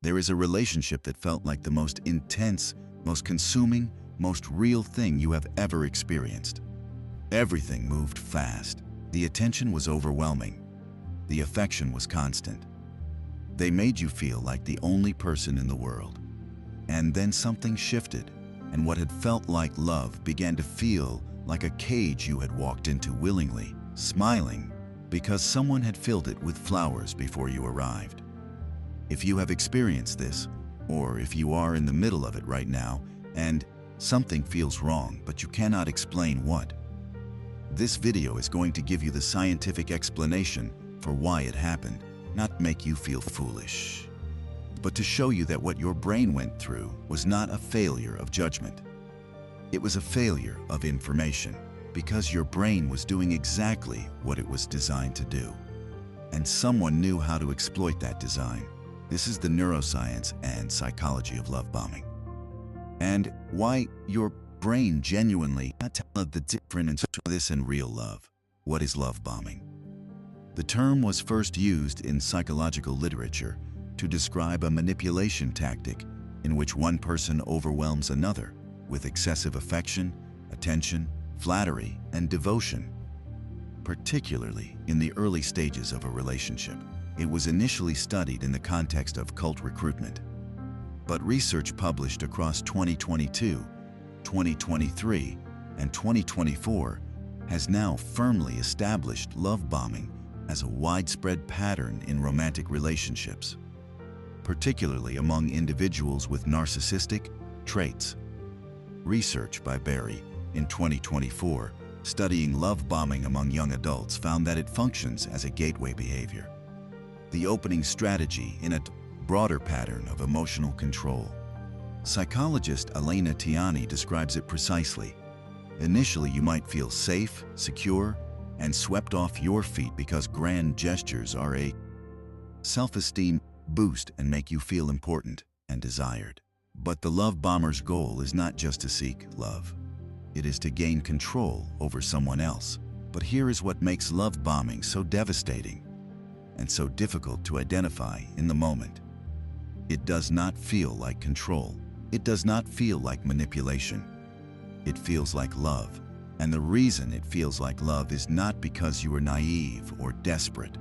There is a relationship that felt like the most intense, most consuming, most real thing you have ever experienced. Everything moved fast. The attention was overwhelming. The affection was constant. They made you feel like the only person in the world. And then something shifted, and what had felt like love began to feel like a cage you had walked into willingly, smiling, because someone had filled it with flowers before you arrived. If you have experienced this, or if you are in the middle of it right now, and something feels wrong but you cannot explain what, this video is going to give you the scientific explanation for why it happened, not make you feel foolish, but to show you that what your brain went through was not a failure of judgment. It was a failure of information, because your brain was doing exactly what it was designed to do. And someone knew how to exploit that design. This is the neuroscience and psychology of love bombing. And why your brain genuinely tell the difference between this and real love. What is love bombing? The term was first used in psychological literature to describe a manipulation tactic in which one person overwhelms another with excessive affection, attention, flattery, and devotion. Particularly in the early stages of a relationship, it was initially studied in the context of cult recruitment. But research published across 2022, 2023, and 2024 has now firmly established love bombing as a widespread pattern in romantic relationships, particularly among individuals with narcissistic traits. Research by Barry in 2024, studying love bombing among young adults, found that it functions as a gateway behavior, the opening strategy in a broader pattern of emotional control. Psychologist Elena Tiani describes it precisely. Initially, you might feel safe, secure, and swept off your feet because grand gestures are a self-esteem boost and make you feel important and desired. But the love bomber's goal is not just to seek love. It is to gain control over someone else. But here is what makes love bombing so devastating and so difficult to identify in the moment. It does not feel like control. It does not feel like manipulation. It feels like love. And the reason it feels like love is not because you are naive or desperate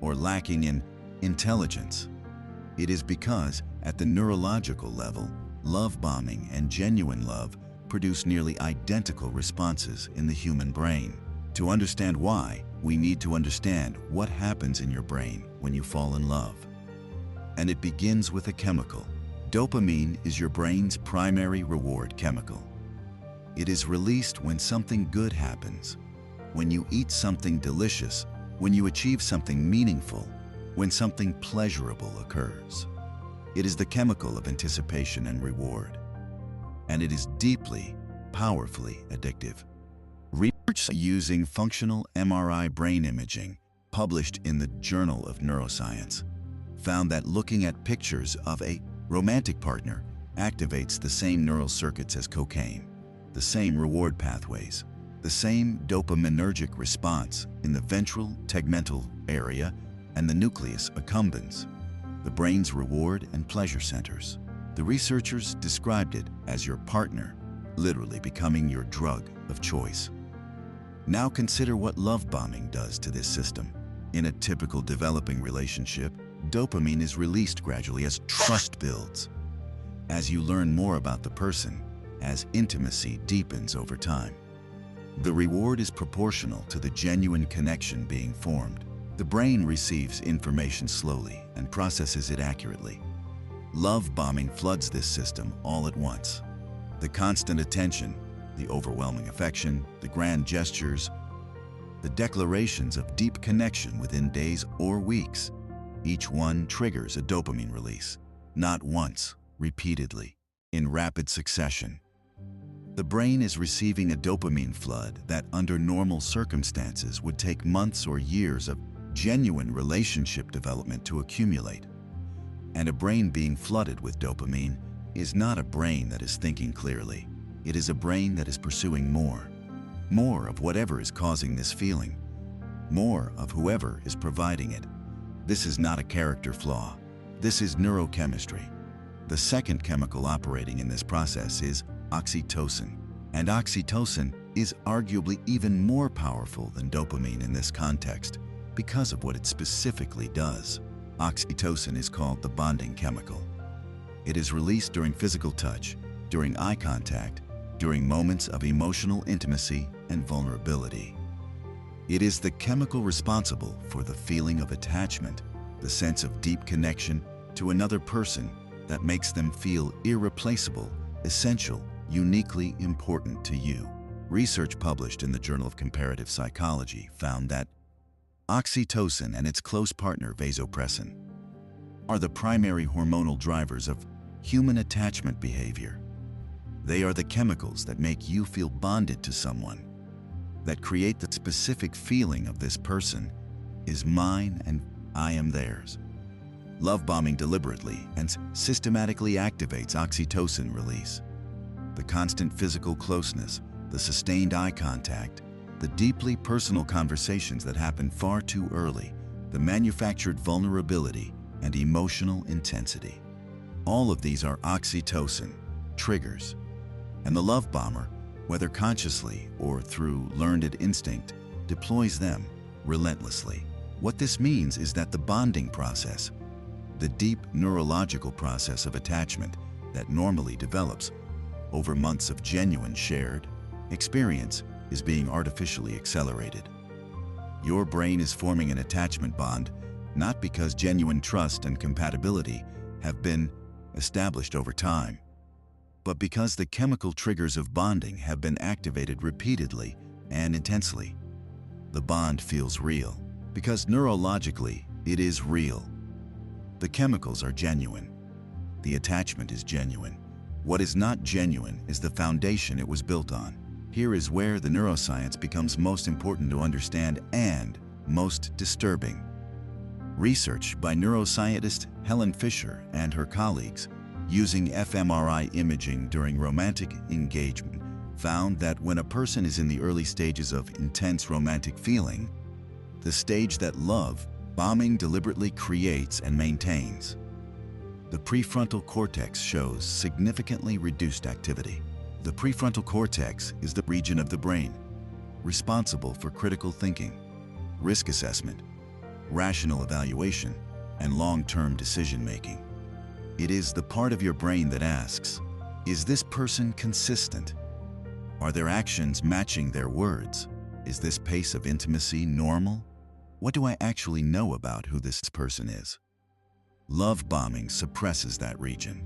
or lacking in intelligence. It is because, at the neurological level, love bombing and genuine love produce nearly identical responses in the human brain. To understand why, we need to understand what happens in your brain when you fall in love. And it begins with a chemical. Dopamine is your brain's primary reward chemical. It is released when something good happens, when you eat something delicious, when you achieve something meaningful, when something pleasurable occurs. It is the chemical of anticipation and reward. And it is deeply, powerfully addictive. Research using functional MRI brain imaging, published in the Journal of Neuroscience, found that looking at pictures of a romantic partner activates the same neural circuits as cocaine, the same reward pathways, the same dopaminergic response in the ventral tegmental area and the nucleus accumbens, the brain's reward and pleasure centers. The researchers described it as your partner, literally becoming your drug of choice. Now consider what love bombing does to this system. In a typical developing relationship, dopamine is released gradually as trust builds, as you learn more about the person, as intimacy deepens over time. The reward is proportional to the genuine connection being formed. The brain receives information slowly and processes it accurately. Love bombing floods this system all at once. The constant attention, the overwhelming affection, the grand gestures, the declarations of deep connection within days or weeks. Each one triggers a dopamine release, not once, repeatedly, in rapid succession. The brain is receiving a dopamine flood that, under normal circumstances, would take months or years of genuine relationship development to accumulate. And a brain being flooded with dopamine is not a brain that is thinking clearly. It is a brain that is pursuing more of whatever is causing this feeling, more of whoever is providing it. This is not a character flaw. This is neurochemistry. The second chemical operating in this process is oxytocin. And oxytocin is arguably even more powerful than dopamine in this context because of what it specifically does. Oxytocin is called the bonding chemical. It is released during physical touch, during eye contact, during moments of emotional intimacy and vulnerability. It is the chemical responsible for the feeling of attachment, the sense of deep connection to another person that makes them feel irreplaceable, essential, uniquely important to you. Research published in the Journal of Comparative Psychology found that oxytocin and its close partner vasopressin are the primary hormonal drivers of human attachment behavior. They are the chemicals that make you feel bonded to someone, that create the specific feeling of this person is mine and I am theirs. Love bombing deliberately and systematically activates oxytocin release. The constant physical closeness, the sustained eye contact, the deeply personal conversations that happen far too early, the manufactured vulnerability and emotional intensity. All of these are oxytocin triggers. And the love bomber, whether consciously or through learned instinct, deploys them relentlessly. What this means is that the bonding process, the deep neurological process of attachment that normally develops over months of genuine shared experience, is being artificially accelerated. Your brain is forming an attachment bond not because genuine trust and compatibility have been established over time, but because the chemical triggers of bonding have been activated repeatedly and intensely. The bond feels real because neurologically it is real. The chemicals are genuine. The attachment is genuine. What is not genuine is the foundation it was built on. Here is where the neuroscience becomes most important to understand and most disturbing. Research by neuroscientist Helen Fisher and her colleagues using fMRI imaging during romantic engagement found that when a person is in the early stages of intense romantic feeling, the stage that love bombing deliberately creates and maintains, the prefrontal cortex shows significantly reduced activity. The prefrontal cortex is the region of the brain responsible for critical thinking, risk assessment, rational evaluation, and long-term decision-making. It is the part of your brain that asks, is this person consistent? Are their actions matching their words? Is this pace of intimacy normal? What do I actually know about who this person is? Love bombing suppresses that region.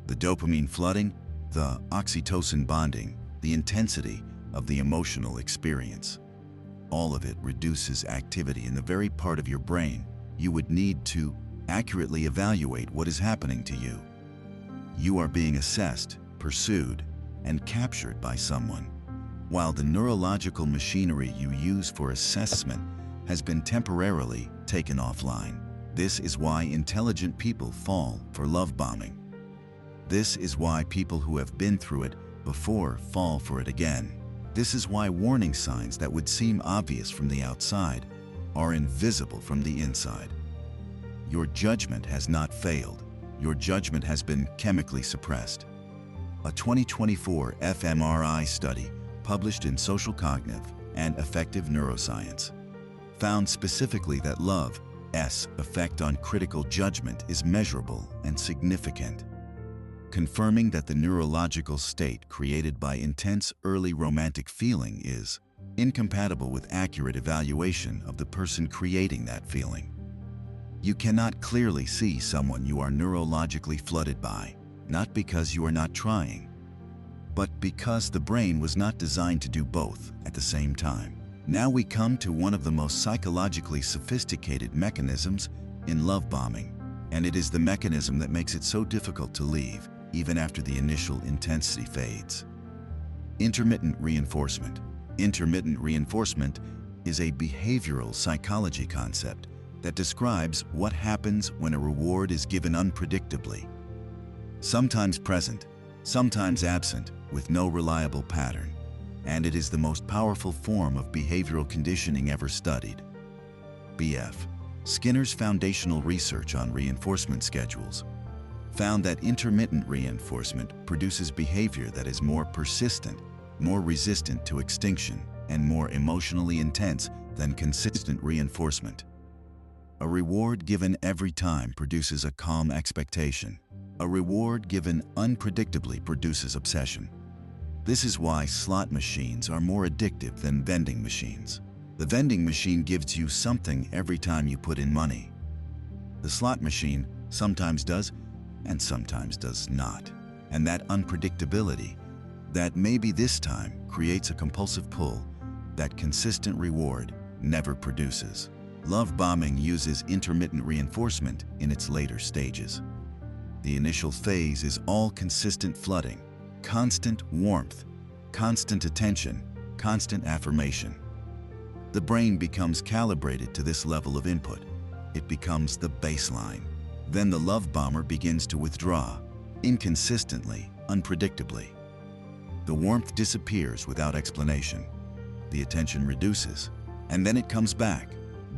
The dopamine flooding, the oxytocin bonding, the intensity of the emotional experience. All of it reduces activity in the very part of your brain you would need to accurately evaluate what is happening to you. You are being assessed, pursued, and captured by someone, while the neurological machinery you use for assessment has been temporarily taken offline. This is why intelligent people fall for love bombing. This is why people who have been through it before fall for it again. This is why warning signs that would seem obvious from the outside are invisible from the inside. Your judgment has not failed. Your judgment has been chemically suppressed. A 2024 fMRI study published in Social Cognitive and Affective Neuroscience found specifically that love's effect on critical judgment is measurable and significant, confirming that the neurological state created by intense early romantic feeling is incompatible with accurate evaluation of the person creating that feeling. You cannot clearly see someone you are neurologically flooded by, not because you are not trying, but because the brain was not designed to do both at the same time. Now we come to one of the most psychologically sophisticated mechanisms in love bombing, and it is the mechanism that makes it so difficult to leave, even after the initial intensity fades. Intermittent reinforcement. Intermittent reinforcement is a behavioral psychology concept that describes what happens when a reward is given unpredictably, sometimes present, sometimes absent, with no reliable pattern. And it is the most powerful form of behavioral conditioning ever studied. BF. Skinner's foundational research on reinforcement schedules found that intermittent reinforcement produces behavior that is more persistent, more resistant to extinction, and more emotionally intense than consistent reinforcement. A reward given every time produces a calm expectation. A reward given unpredictably produces obsession. This is why slot machines are more addictive than vending machines. The vending machine gives you something every time you put in money. The slot machine sometimes does and sometimes does not. And that unpredictability, that maybe this time, creates a compulsive pull that consistent reward never produces. Love bombing uses intermittent reinforcement in its later stages. The initial phase is all consistent flooding, constant warmth, constant attention, constant affirmation. The brain becomes calibrated to this level of input. It becomes the baseline. Then the love bomber begins to withdraw, inconsistently, unpredictably. The warmth disappears without explanation. The attention reduces, and then it comes back,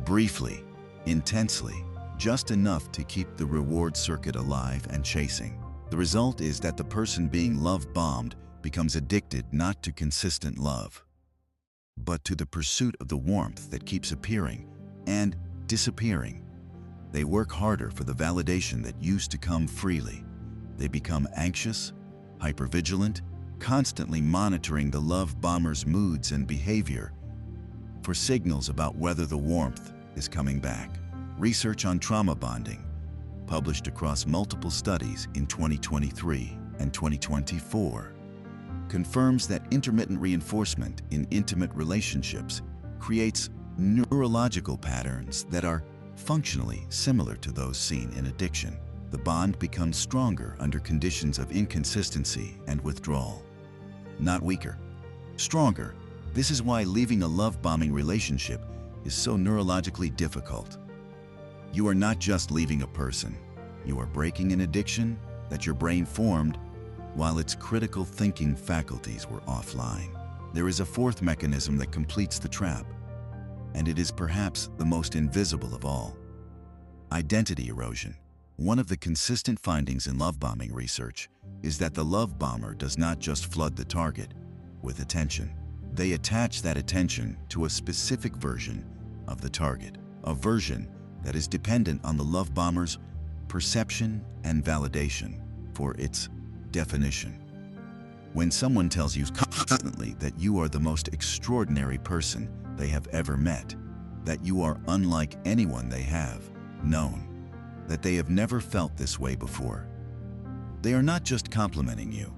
briefly, intensely, just enough to keep the reward circuit alive and chasing. The result is that the person being love-bombed becomes addicted not to consistent love, but to the pursuit of the warmth that keeps appearing and disappearing. They work harder for the validation that used to come freely. They become anxious, hypervigilant, constantly monitoring the love bomber's moods and behavior for signals about whether the warmth is coming back. Research on trauma bonding, published across multiple studies in 2023 and 2024, confirms that intermittent reinforcement in intimate relationships creates neurological patterns that are functionally similar to those seen in addiction. The bond becomes stronger under conditions of inconsistency and withdrawal. Not weaker, stronger. This is why leaving a love-bombing relationship is so neurologically difficult. You are not just leaving a person. You are breaking an addiction that your brain formed while its critical thinking faculties were offline. There is a fourth mechanism that completes the trap, and it is perhaps the most invisible of all: identity erosion. One of the consistent findings in love bombing research is that the love bomber does not just flood the target with attention. They attach that attention to a specific version of the target, a version that is dependent on the love bomber's perception and validation for its definition. When someone tells you constantly that you are the most extraordinary person they have ever met, that you are unlike anyone they have known, that they have never felt this way before, they are not just complimenting you.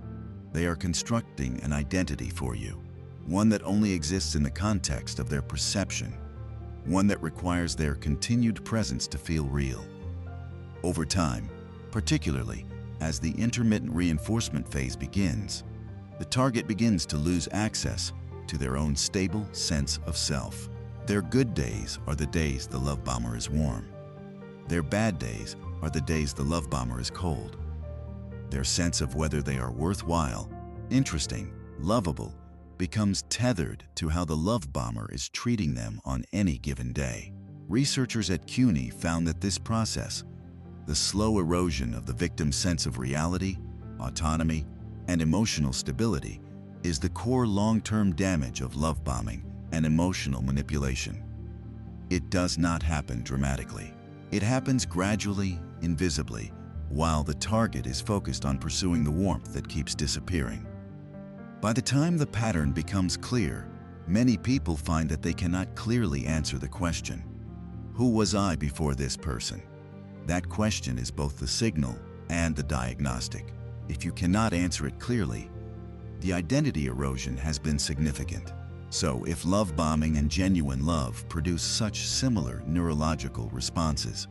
They are constructing an identity for you, one that only exists in the context of their perception, one that requires their continued presence to feel real. Over time, particularly as the intermittent reinforcement phase begins, the target begins to lose access to their own stable sense of self. Their good days are the days the love bomber is warm. Their bad days are the days the love bomber is cold. Their sense of whether they are worthwhile, interesting, lovable, becomes tethered to how the love bomber is treating them on any given day. Researchers at CUNY found that this process, the slow erosion of the victim's sense of reality, autonomy, and emotional stability, is the core long-term damage of love bombing and emotional manipulation. It does not happen dramatically. It happens gradually, invisibly, while the target is focused on pursuing the warmth that keeps disappearing. By the time the pattern becomes clear, many people find that they cannot clearly answer the question, "Who was I before this person?" That question is both the signal and the diagnostic. If you cannot answer it clearly, the identity erosion has been significant. So if love bombing and genuine love produce such similar neurological responses,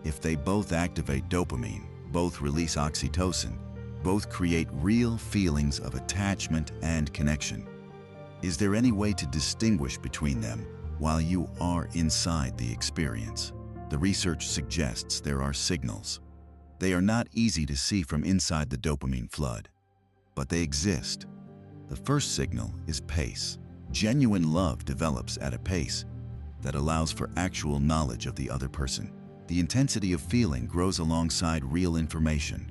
if they both activate dopamine, both release oxytocin, both create real feelings of attachment and connection, is there any way to distinguish between them while you are inside the experience? The research suggests there are signals. They are not easy to see from inside the dopamine flood, but they exist. The first signal is pace. Genuine love develops at a pace that allows for actual knowledge of the other person. The intensity of feeling grows alongside real information,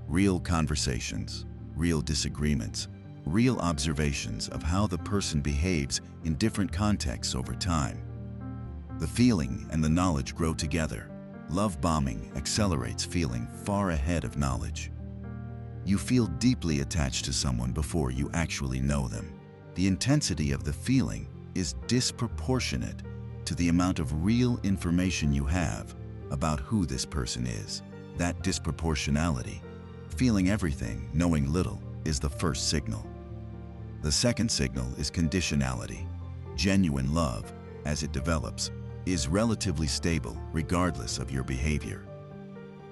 real conversations, real disagreements, real observations of how the person behaves in different contexts over time. The feeling and the knowledge grow together. Love bombing accelerates feeling far ahead of knowledge. You feel deeply attached to someone before you actually know them. The intensity of the feeling is disproportionate to the amount of real information you have about who this person is. That disproportionality, feeling everything, knowing little, is the first signal. The second signal is conditionality. Genuine love, as it develops, is relatively stable regardless of your behavior.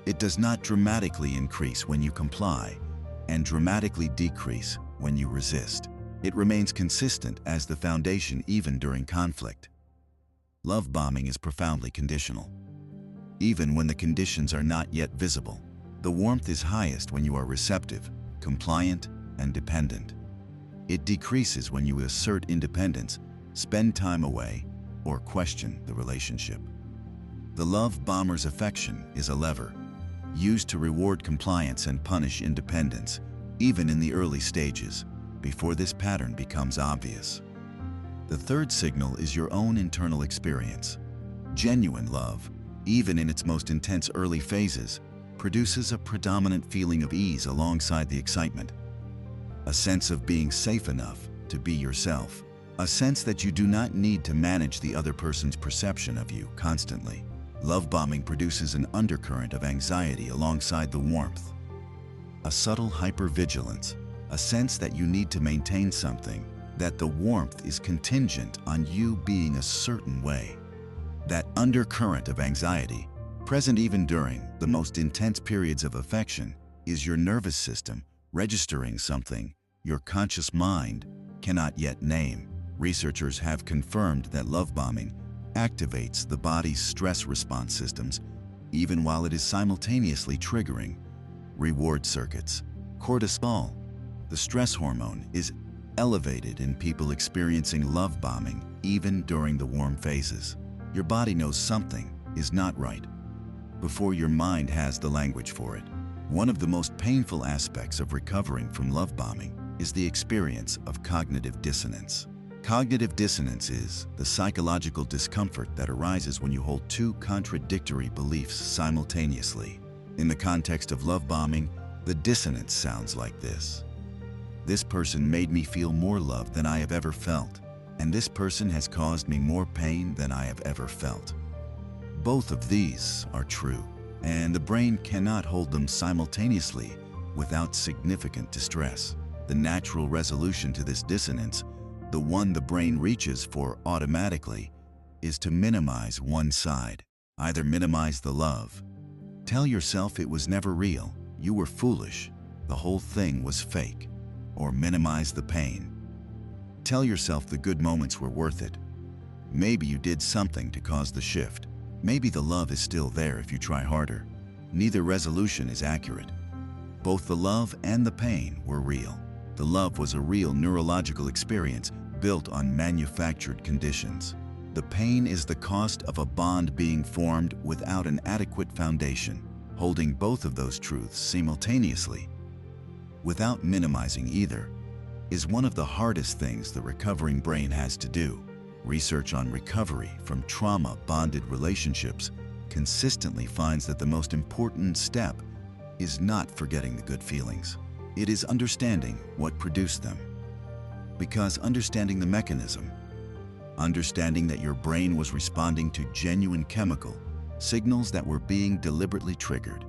It does not dramatically increase when you comply and dramatically decrease when you resist. It remains consistent as the foundation even during conflict. Love bombing is profoundly conditional. Even when the conditions are not yet visible, the warmth is highest when you are receptive, compliant, and dependent. It decreases when you assert independence, spend time away, or question the relationship. The love bomber's affection is a lever, used to reward compliance and punish independence, even in the early stages, before this pattern becomes obvious. The third signal is your own internal experience. Genuine love, even in its most intense early phases, produces a predominant feeling of ease alongside the excitement. A sense of being safe enough to be yourself. A sense that you do not need to manage the other person's perception of you constantly. Love bombing produces an undercurrent of anxiety alongside the warmth. A subtle hypervigilance, a sense that you need to maintain something, that the warmth is contingent on you being a certain way. That undercurrent of anxiety, present even during the most intense periods of affection, is your nervous system registering something your conscious mind cannot yet name. Researchers have confirmed that love bombing activates the body's stress response systems, even while it is simultaneously triggering reward circuits. Cortisol, the stress hormone, is elevated in people experiencing love bombing even during the warm phases. Your body knows something is not right before your mind has the language for it. One of the most painful aspects of recovering from love bombing is the experience of cognitive dissonance. Cognitive dissonance is the psychological discomfort that arises when you hold two contradictory beliefs simultaneously. In the context of love bombing, the dissonance sounds like this. This person made me feel more love than I have ever felt, and this person has caused me more pain than I have ever felt. Both of these are true, and the brain cannot hold them simultaneously without significant distress. The natural resolution to this dissonance, the one the brain reaches for automatically, is to minimize one side. Either minimize the love, tell yourself it was never real, you were foolish, the whole thing was fake, or minimize the pain. Tell yourself the good moments were worth it. Maybe you did something to cause the shift. Maybe the love is still there if you try harder. Neither resolution is accurate. Both the love and the pain were real. The love was a real neurological experience built on manufactured conditions. The pain is the cost of a bond being formed without an adequate foundation. Holding both of those truths simultaneously, without minimizing either, is one of the hardest things the recovering brain has to do. Research on recovery from trauma-bonded relationships consistently finds that the most important step is not forgetting the good feelings. It is understanding what produced them. Because understanding the mechanism, understanding that your brain was responding to genuine chemical signals that were being deliberately triggered,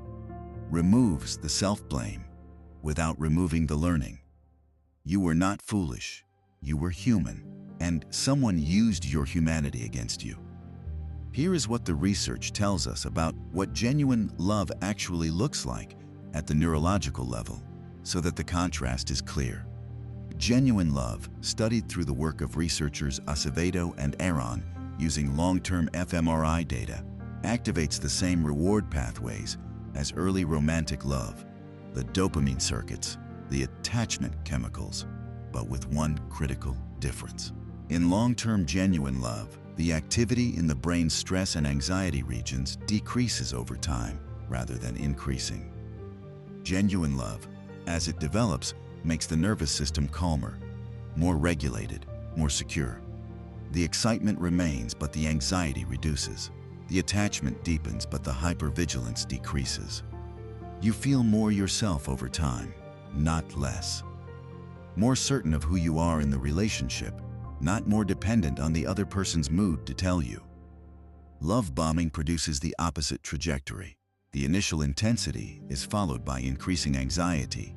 removes the self-blame without removing the learning. You were not foolish, you were human, and someone used your humanity against you. Here is what the research tells us about what genuine love actually looks like at the neurological level, so that the contrast is clear. Genuine love, studied through the work of researchers Acevedo and Aaron using long-term fMRI data, activates the same reward pathways as early romantic love, the dopamine circuits, the attachment chemicals, but with one critical difference. In long-term genuine love, The activity in the brain's stress and anxiety regions decreases over time rather than increasing. Genuine love, as it develops, makes the nervous system calmer, more regulated, more secure. The excitement remains, but the anxiety reduces. The attachment deepens, but the hypervigilance decreases. You feel more yourself over time, not less. More certain of who you are in the relationship, not more dependent on the other person's mood to tell you. Love bombing produces the opposite trajectory. The initial intensity is followed by increasing anxiety,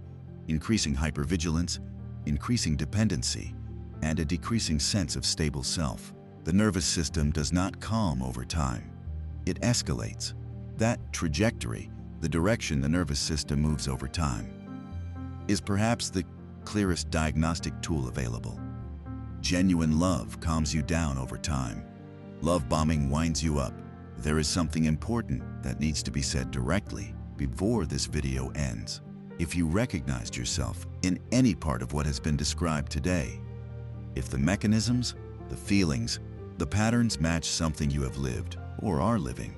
increasing hypervigilance, increasing dependency, and a decreasing sense of stable self. The nervous system does not calm over time. It escalates. That trajectory, the direction the nervous system moves over time, is perhaps the clearest diagnostic tool available. Genuine love calms you down over time. Love bombing winds you up. There is something important that needs to be said directly before this video ends. If you recognized yourself in any part of what has been described today, if the mechanisms, the feelings, the patterns match something you have lived or are living,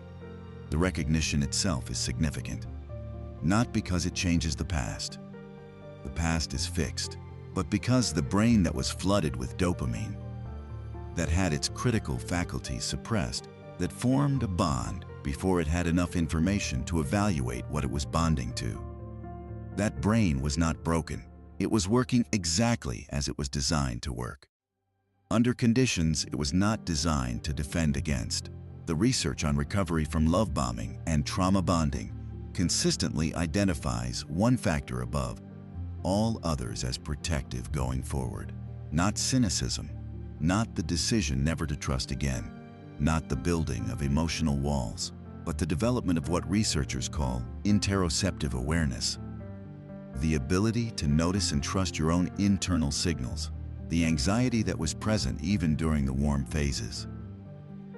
the recognition itself is significant. Not because it changes the past is fixed, but because the brain that was flooded with dopamine, that had its critical faculties suppressed, that formed a bond before it had enough information to evaluate what it was bonding to. That brain was not broken. It was working exactly as it was designed to work. Under conditions it was not designed to defend against. The research on recovery from love bombing and trauma bonding consistently identifies one factor above all others as protective going forward. Not cynicism, not the decision never to trust again, not the building of emotional walls, but the development of what researchers call interoceptive awareness. The ability to notice and trust your own internal signals, the anxiety that was present even during the warm phases,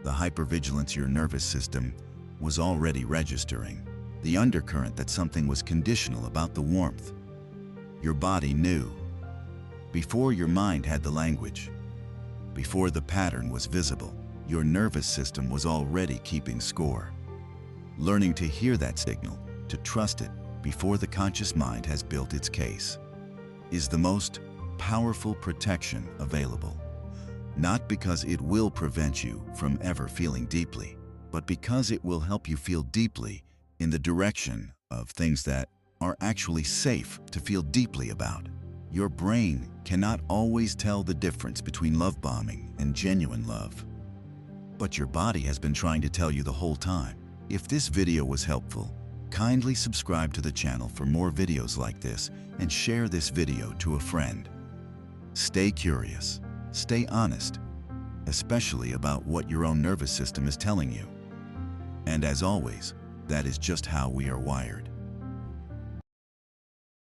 the hypervigilance your nervous system was already registering, the undercurrent that something was conditional about the warmth. Your body knew. Before your mind had the language, before the pattern was visible, your nervous system was already keeping score. Learning to hear that signal, to trust it before the conscious mind has built its case, is the most powerful protection available. Not because it will prevent you from ever feeling deeply, but because it will help you feel deeply in the direction of things that are actually safe to feel deeply about. Your brain cannot always tell the difference between love bombing and genuine love. But your body has been trying to tell you the whole time. If this video was helpful, kindly subscribe to the channel for more videos like this and share this video to a friend. Stay curious, stay honest, especially about what your own nervous system is telling you. And as always, that is just how we are wired.